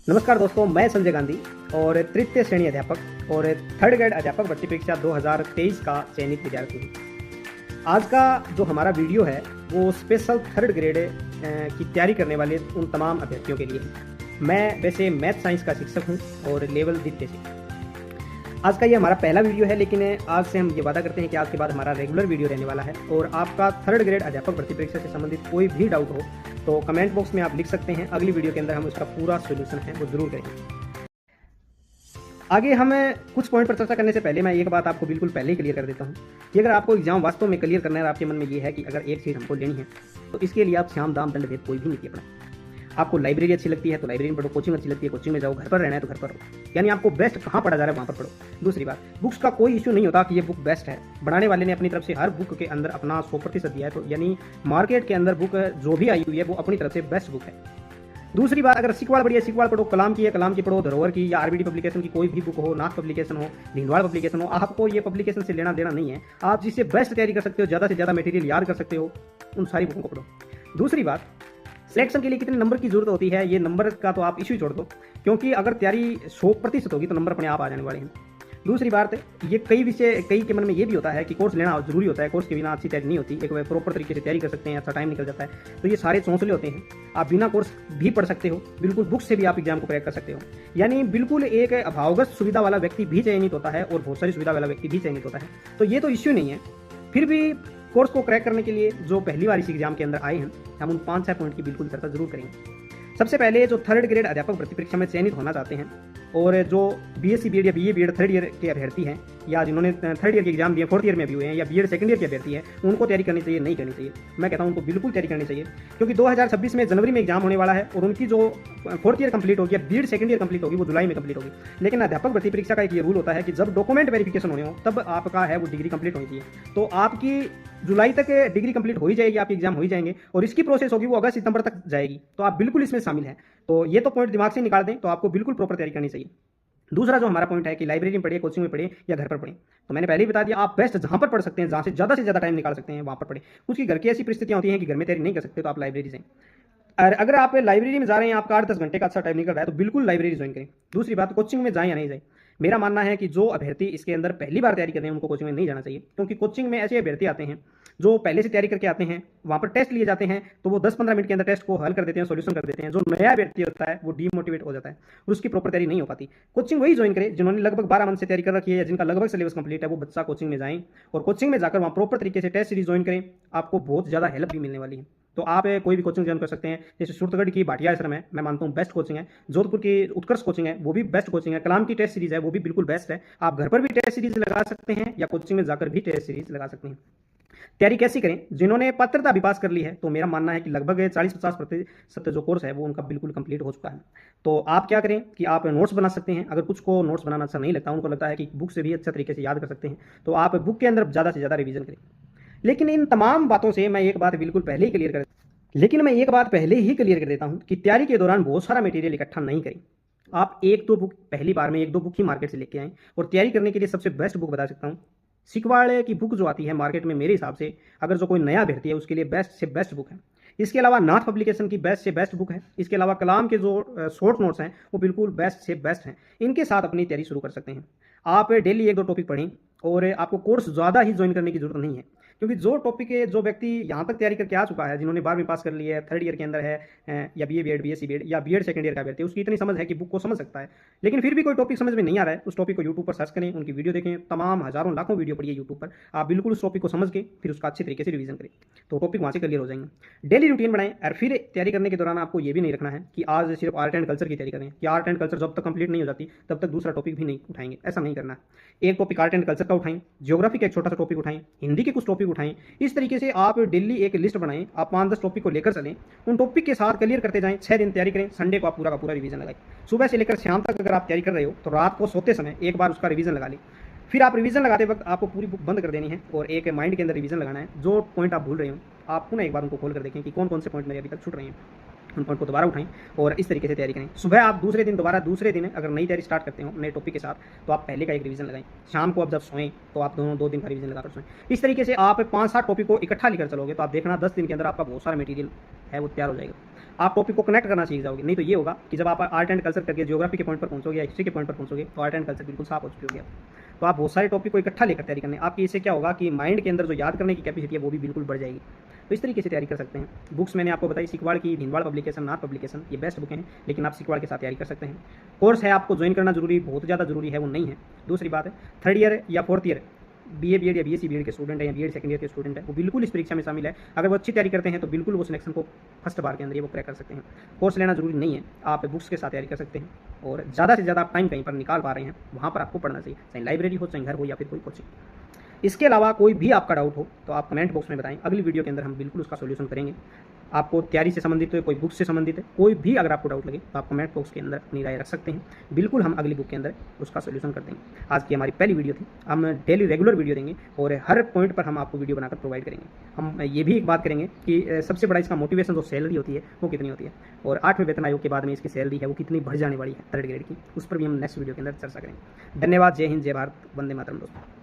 नमस्कार दोस्तों, मैं संजय गांधी और तृतीय श्रेणी अध्यापक और थर्ड ग्रेड अध्यापक भर्ती परीक्षा 2023 का चयनित विद्यार्थी हूँ। आज का जो हमारा वीडियो है वो स्पेशल थर्ड ग्रेड की तैयारी करने वाले उन तमाम अभ्यर्थियों के लिए है। मैं वैसे मैथ साइंस का शिक्षक हूँ और लेवल द्वितीय शिक्षक। आज का ये हमारा पहला वीडियो है, लेकिन आज से हम ये वादा करते हैं कि आज के बाद हमारा रेगुलर वीडियो रहने वाला है। और आपका थर्ड ग्रेड अध्यापक भर्ती परीक्षा से संबंधित कोई भी डाउट हो तो कमेंट बॉक्स में आप लिख सकते हैं। अगली वीडियो के अंदर हम उसका पूरा सोल्यूशन है वो जरूर करेंगे। आगे हम कुछ पॉइंट पर चर्चा करने से पहले मैं एक बात आपको बिल्कुल पहले ही क्लियर कर देता हूँ कि अगर आपको एग्जाम वास्तव में क्लियर करना है और आपके मन में ये है कि अगर एक चीज़ हमको लेनी है तो इसके लिए आप श्याम दाम दंड भेद कोई भी नीति अपनाएं। आपको लाइब्रेरी अच्छी लगती है तो लाइब्रेरी में पढ़ो, कोचिंग अच्छी लगती है कोचिंग में जाओ, घर पर रहना है तो घर पर रहो, यानी आपको बेस्ट कहाँ पढ़ा जा रहा है वहाँ पर पढ़ो। दूसरी बात, बुक्स का कोई इशू नहीं होता कि ये बुक बेस्ट है। बनाने वाले ने अपनी तरफ से हर बुक के अंदर अपना 100% दिया है, तो यानी मार्केट के अंदर बुक जो भी आई हुई है वो अपनी तरफ से बेस्ट बुक है। दूसरी बात, अगर सिकवाड़ बढ़िया सिकवाड़ पढ़ो, कलाम की है कलाम की पढ़ो, धरोहर की या आरबीडी पब्लिकेशन की कोई भी बुक हो, नाथ पब्लिकेशन हो, भिंडवाड़ पब्लिकेशन हो, आपको ये पब्लिकेशन से लेना देना नहीं है। आप जिससे बेस्ट तैयारी कर सकते हो, ज़्यादा से ज़्यादा मटेरियल याद कर सकते हो, उन सारी बुकों को पढ़ो। दूसरी बात, सिलेक्शन के लिए कितने नंबर की जरूरत होती है, ये नंबर का तो आप इशू छोड़ दो, क्योंकि अगर तैयारी 100% होगी तो नंबर अपने आप आ जाने वाले हैं। दूसरी बात, ये कई के मन में ये भी होता है कि कोर्स लेना जरूरी होता है, कोर्स के बिना अच्छी तैयारी नहीं होती, एक प्रॉपर तरीके से तैयारी कर सकते हैं, अच्छा टाइम निकल जाता है। तो ये सारे चौंसले होते हैं। आप बिना कोर्स भी पढ़ सकते हो, बिल्कुल बुक से भी आप एग्जाम को क्रैक कर सकते हो। यानी बिल्कुल एक अभावग्रस्त सुविधा वाला व्यक्ति भी चयनित होता है और बहुत सारी सुविधा वाला व्यक्ति भी चयनित होता है। तो ये तो इश्यू नहीं है। फिर भी कोर्स को क्रैक करने के लिए जो पहली बार इस एग्जाम के अंदर आए हैं, हम उन 5-6 पॉइंट की बिल्कुल चर्चा जरूर करेंगे। सबसे पहले जो थर्ड ग्रेड अध्यापक भर्ती परीक्षा में चयनित होना चाहते हैं और जो बीएससी बीएड या बीए बीएड थर्ड ईयर के अभ्यर्थी हैं या जिन्होंने थर्ड ईयर के एग्जाम दिए, फोर्थ ईयर में भी हुए हैं, या बीएड सेकंड ईयर के अभ्यर्थी हैं, उनको तैयारी करनी चाहिए नहीं करनी चाहिए? मैं कहता हूं उनको बिल्कुल तैयारी करनी चाहिए, क्योंकि 2026 में जनवरी में एग्जाम होने वाला है और उनकी जो फोर्थ ईयर कंप्लीट होगी या बीएड सेकंड ईयर कंप्लीट होगी वो जुलाई में कंप्लीट होगी। लेकिन अध्यापक भर्ती परीक्षा का एक ये रूल होता है कि जब डॉक्यूमेंट वेरिफिकेशन होने हो तब आपका है वो डिग्री कंप्लीट होनी चाहिए। तो आपकी जुलाई तक डिग्री कंप्लीट हो ही जाएगी, आपके एग्जाम हो ही जाएंगे और इसकी प्रोसेस होगी वो अगस्त सितंबर तक जाएगी। तो आप बिल्कुल इसमें शामिल हैं। तो ये तो पॉइंट दिमाग से निकाल दें, तो आपको बिल्कुल प्रॉपर तैयारी करनी चाहिए। दूसरा जो हमारा पॉइंट है कि लाइब्रेरी में पढ़िए, कोचिंग में पढ़िए या घर पर पढ़ें, तो मैंने पहले ही बता दिया, आप बेस्ट जहाँ पर पढ़ सकते हैं, जहाँ से ज़्यादा टाइम निकाल सकते हैं वहाँ पर पढ़ें। कुछ की घर की ऐसी परिस्थितियाँ होती हैं कि घर में तैयारी नहीं कर सकते, तो आप लाइब्रेरी जाएं। और अगर आप लाइब्रेरी में जा रहे हैं, आपका 8-10 घंटे का अच्छा टाइम निकल रहा है, तो बिल्कुल लाइब्रेरी ज्वाइन करें। दूसरी बात, कोचिंग में जाएं या नहीं जाएं, मेरा मानना है कि जो अभ्यर्थी इसके अंदर पहली बार तैयारी कर रहे हैं उनको कोचिंग में नहीं जाना चाहिए, क्योंकि कोचिंग में ऐसे अभ्यर्थी आते हैं जो पहले से तैयारी करके आते हैं, वहाँ पर टेस्ट लिए जाते हैं, तो वो 10-15 मिनट के अंदर टेस्ट को हल कर देते हैं, सॉल्यूशन कर देते हैं। जो नया अभ्यर्थी होता है वो डीमोटिवेट हो जाता है और उसकी प्रॉपर तैयारी नहीं हो पाती। कोचिंग वही ज्वाइन करें जिन्होंने लगभग 12 मंथ से तैयारी कर रखी है या जिनका लगभग सिलेबस कंप्लीट है, वो बच्चा कोचिंग में जाएं और कोचिंग में जाकर वहाँ प्रॉपर तरीके से टेस्ट सीरीज ज्वाइन करें। आपको बहुत ज़्यादा हेल्प भी मिलने वाली है। तो आप कोई भी कोचिंग ज्वाइन कर सकते हैं, जैसे सूरतगढ़ की भाटिया आश्रम है, मैं मानता हूँ बेस्ट कोचिंग है। जोधपुर की उत्कर्ष कोचिंग है, वो भी बेस्ट कोचिंग है। कलाम की टेस्ट सीरीज है, वो भी बिल्कुल बेस्ट है। आप घर पर भी टेस्ट सीरीज लगा सकते हैं या कोचिंग में जाकर भी टेस्ट सीरीज लगा सकते हैं। तैयारी कैसी करें? जिन्होंने पात्रता भी पास कर ली है, तो मेरा मानना है कि लगभग 40-50% जो कोर्स है वो उनका बिल्कुल कंप्लीट हो चुका है। तो आप क्या करें कि आप नोट्स बना सकते हैं। अगर कुछ को नोट्स बनाना अच्छा नहीं लगता, उनको लगता है कि बुक से भी अच्छा तरीके से याद कर सकते हैं, तो आप बुक के अंदर ज़्यादा से ज़्यादा रिवीजन करें। लेकिन इन तमाम बातों से मैं एक बात बिल्कुल पहले ही क्लियर कर देता हूं कि तैयारी के दौरान बहुत सारा मटेरियल इकट्ठा नहीं करें। आप पहली बार में 1-2 बुक ही मार्केट से लेके आएं। और तैयारी करने के लिए सबसे बेस्ट बुक बता सकता हूं, सिकवाड़े की बुक जो आती है मार्केट में, मेरे हिसाब से अगर जो कोई नया अभ्यर्थी है उसके लिए बेस्ट से बेस्ट बुक है। इसके अलावा नाथ पब्लिकेशन की बेस्ट से बेस्ट बुक है। इसके अलावा कलाम के जो शॉर्ट नोट्स हैं वो बिल्कुल बेस्ट से बेस्ट हैं। इनके साथ अपनी तैयारी शुरू कर सकते हैं। आप डेली 1-2 टॉपिक पढ़ें और आपको कोर्स ज़्यादा ही ज्वाइन करने की जरूरत नहीं है, क्योंकि जो टॉपिक है, जो व्यक्ति यहाँ तक तैयारी करके आ चुका है, जिन्होंने 12वीं पास कर ली है, थर्ड ईयर के अंदर है, या बीए बीएड बीएससी बीएड या बीएड सेकंड ईयर का अभ्यर्थी, उसकी इतनी समझ है कि बुक को समझ सकता है। लेकिन फिर भी कोई टॉपिक समझ में नहीं आ रहा है, उस टॉपिक को यूट्यूब पर सर्च करें, उनकी वीडियो देखें, तमाम हज़ारों लाखों वीडियो पढ़िए यूट्यूब पर। आप बिल्कुल उस टॉपिक को समझ के फिर उसका अच्छे तरीके से रिवीजन करें, तो टॉपिक वहाँ से क्लियर हो जाएंगे। डेली रूटीन बनाएं। और फिर तैयारी करने के दौरान आपको ये भी नहीं रखना है कि आज सिर्फ आर्ट एंड कल्चर की तैयारी करें, कि आर्ट एंड कल्चर जब तक कंप्लीट नहीं हो जाती तब तक दूसरा टॉपिक भी नहीं उठाएंगे। ऐसा नहीं करना है। एक टॉपिक आर्ट एंड कल्चर का उठाएं, ज्योग्राफी का एक छोटा सा टॉपिक उठाएं, हिंदी के कुछ टॉपिक उठाएं। इस तरीके से आप डेली एक लिस्ट बनाएं, आप 5-10 टॉपिक को लेकर चलें, उन टॉपिक के साथ क्लियर करते जाएं। 6 दिन तैयारी करें, संडे को आप पूरा का पूरा रिवीजन लगाएं। सुबह से लेकर शाम तक अगर आप तैयारी कर रहे हो तो रात को सोते समय एक बार उसका रिवीजन लगा लें। फिर आप रिवीजन लगाते वक्त आपको पूरी बुक बंद कर देनी है और एक माइंड के अंदर रिवीजन लगाना है। जो पॉइंट आप भूल रहे हो आप पुनः एक बार उनको खोल कर देखें कि कौन कौन से पॉइंट मेरे अभी तक छूट रहे हैं। उन पॉइंट को दोबारा उठाएं और इस तरीके से तैयारी करें। सुबह आप दूसरे दिन अगर नई तैयारी स्टार्ट करते हो नए टॉपिक के साथ, तो आप पहले का एक रिवीजन लगाएं। शाम को आप जब सोएं तो आप दोनों 2 दिन का रिवीजन लगाकर सोएं। इस तरीके से आप 5-7 टॉपिक को इकट्ठा लेकर चलोगे तो आप देखना 10 दिन के अंदर आपका बहुत सारा मटेरियल है वो तैयार हो जाएगा। आप टॉपिक को कनेक्ट करना सीख जाओगे। नहीं तो ये होगा कि जब आप आर्ट एंड कल्चर करके ज्योग्राफी के पॉइंट पर पहुंचोगे या हिस्ट्री के पॉइंट पर पहुंचोगे तो आर्ट एंड कल्चर बिल्कुल साफ हो चुकी होगी। तो आप बहुत सारे टॉपिक को इकट्ठा लेकर तैयारी करने, आपकी इससे क्या होगा कि माइंड के अंदर जो याद करने की कैपेसिटी है वो भी बिल्कुल बढ़ जाएगी। तो इस तरीके से तैयारी कर सकते हैं। बुक्स मैंने आपको बताई, सिकवाड़ की, भिनवाड़ पब्लिकेशन, नाथ पब्लिकेशन, ये बेस्ट बुकें हैं, लेकिन आप सिकवाड़ के साथ तैयारी कर सकते हैं। कोर्स है आपको ज्वाइन करना जरूरी, बहुत ज़्यादा जरूरी है वो नहीं है। दूसरी बात है 3rd ईयर या 4th ईयर BA BEd या BSc BEd के स्टूडेंट है या BEd 2nd ईयर के स्टूडेंट है, वो बिल्कुल इस परीक्षा में शामिल है। अगर वो अच्छी तैयारी करते हैं तो बिल्कुल वो सिलेक्शन को फर्स्ट बार के अंदर ये वो क्रैक कर सकते हैं। कोर्स लेना जरूरी नहीं है, आप बुक्स के साथ तैयारी कर सकते हैं और ज़्यादा से ज़्यादा आप टाइम कहीं पर निकाल पा रहे हैं वहाँ पर आपको पढ़ना चाहिए, चाहे लाइब्रेरी हो, चाहे घर हो या फिर कोई कोचिंग। इसके अलावा कोई भी आपका डाउट हो तो आप कमेंट बॉक्स में बताएं, अगली वीडियो के अंदर हम बिल्कुल उसका सोल्यूशन करेंगे। आपको तैयारी से संबंधित है, कोई बुक से संबंधित है, कोई भी अगर आपको डाउट लगे तो आप कमेंट बॉक्स के अंदर अपनी राय रख सकते हैं। बिल्कुल हम अगली बुक के अंदर उसका सोल्यूशन कर देंगे। आज की हमारी पहली वीडियो थी, हम डेली रेगुलर वीडियो देंगे और हर पॉइंट पर हम आपको वीडियो बनाकर प्रोवाइड करेंगे। हम ये भी एक बात करेंगे कि सबसे बड़ा इसका मोटिवेशन जो सैलरी होती है वो कितनी होती है, और 8वें वेतन आयोग के बाद में इसकी सैलरी है वो कितनी बढ़ जाने वाली है 3rd ग्रेड की, उस पर भी हम नेक्स्ट वीडियो के अंदर चर्चा करेंगे। धन्यवाद। जय हिंद, जय भारत, वंदे मातरम दोस्तों।